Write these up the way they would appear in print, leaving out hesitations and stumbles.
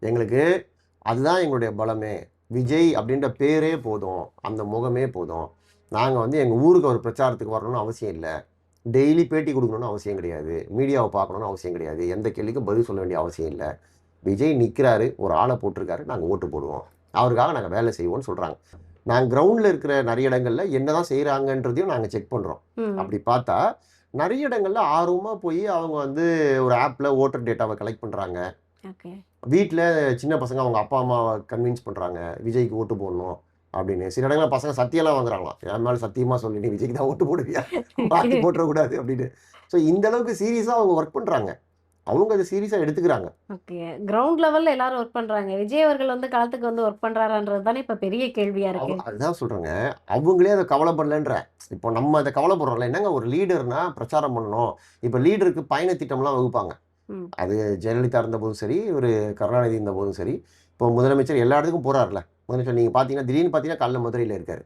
எங்களுக்கு அதுதான் எங்களுடைய பலமே. விஜய் அப்படின்ற பேரே போதும், அந்த முகமே போதும். நாங்கள் வந்து எங்கள் ஊருக்கு ஒரு பிரச்சாரத்துக்கு வரணும்னு அவசியம் இல்லை, டெய்லி பேட்டி கொடுக்கணும்னு அவசியம் கிடையாது, மீடியாவை பார்க்கணும்னு அவசியம் கிடையாது, எந்த கேள்விக்கும் பதில் சொல்ல வேண்டிய அவசியம் இல்லை. விஜய் நிற்கிறாரு, ஒரு ஆளை போட்டிருக்காரு, நாங்கள் ஓட்டு போடுவோம், அவருக்காக நாங்கள் வேலை செய்வோம்னு சொல்கிறாங்க. நாங்கள் கிரவுண்டில் இருக்கிற நிறைய இடங்களில் என்ன தான் செய்கிறாங்கன்றதையும் நாங்கள் செக் பண்ணுறோம். அப்படி பார்த்தா நிறைய இடங்களில் ஆர்வமாக போய் அவங்க வந்து ஒரு ஆப்பில் ஓட்டர் டேட்டாவை கலெக்ட் பண்ணுறாங்க. வீட்டில் சின்ன பசங்க அவங்க அப்பா அம்மாவை கன்வின்ஸ் பண்ணுறாங்க விஜய்க்கு ஓட்டு போடணும் அப்படின்னு. சில இடங்களில் பசங்க சத்தியெல்லாம் வாங்குறாங்களாம், என் மேலே சத்தியமாக சொல்லி நீ விஜய்க்கு தான் ஓட்டு போடுவியா, மாற்றி போட்டுறக்கூடாது அப்படின்னு. ஸோ இந்த அளவுக்கு சீரியஸாக அவங்க ஒர்க் பண்ணுறாங்க, அவங்க அதை சீரியஸாக எடுத்துக்கிறாங்க. ஓகே, கிரவுண்ட் லெவல்ல எல்லாரும் ஒர்க் பண்றாங்க. விஜய் அவர்கள் வந்து காலத்துக்கு வந்து ஒர்க் பண்றாரான்றது தானே இப்ப பெரிய கேள்வியா இருக்கு. அதுதான் சொல்றேங்க, அவங்களே அதை கவலைப்படலன்ற. இப்போ நம்ம அதை கவலைப்படுறோம்ல, என்னங்க ஒரு லீடர்னா பிரச்சாரம் பண்ணணும். இப்போ லீடருக்கு பயண திட்டம்லாம் வகுப்பாங்க. அது ஜெயலலிதா இருந்த போதும் சரி, ஒரு கருணாநிதி இருந்த போதும் சரி. இப்போ முதலமைச்சர் எல்லா இடத்துக்கும் போறாருல. முதலமைச்சர் நீங்க பார்த்தீங்கன்னா திடீர்னு பார்த்தீங்கன்னா காலைல மதுரையில் இருக்காரு,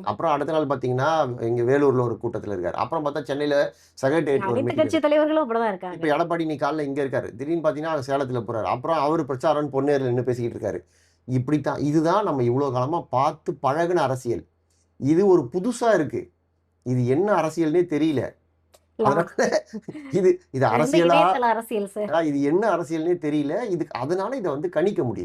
அப்புறம் அடுத்த நாள் பார்த்தீங்கன்னா இங்கே வேலூரில் ஒரு கூட்டத்தில் இருக்காரு, அப்புறம் பார்த்தா சென்னையில் செக்ரட்டேரியட் ஒரு அனைத்து மீட்டிங். கட்சி தலைவர்களும் அப்படிதான் இருக்காங்க. இப்போ எடப்பாடி நீ காலைல இங்கே இருக்காரு, திடீர்னு பார்த்தீங்கன்னா சேலத்தில் போறாரு, அப்புறம் அவர் பிரச்சாரம் பொன்னேரில் நின்று பேசிக்கிட்டு இருக்காரு. இப்படித்தான், இதுதான் நம்ம இவ்வளோ காலமாக பார்த்து பழகுன அரசியல். இது ஒரு புதுசாக இருக்கு, இது என்ன அரசியல்னே தெரியல. அதனால இது அரசியலா, அரசியல் சார், இது என்ன அரசியல்னே தெரியல. இதுக்கு அதனால இதை வந்து கணிக்க முடியல.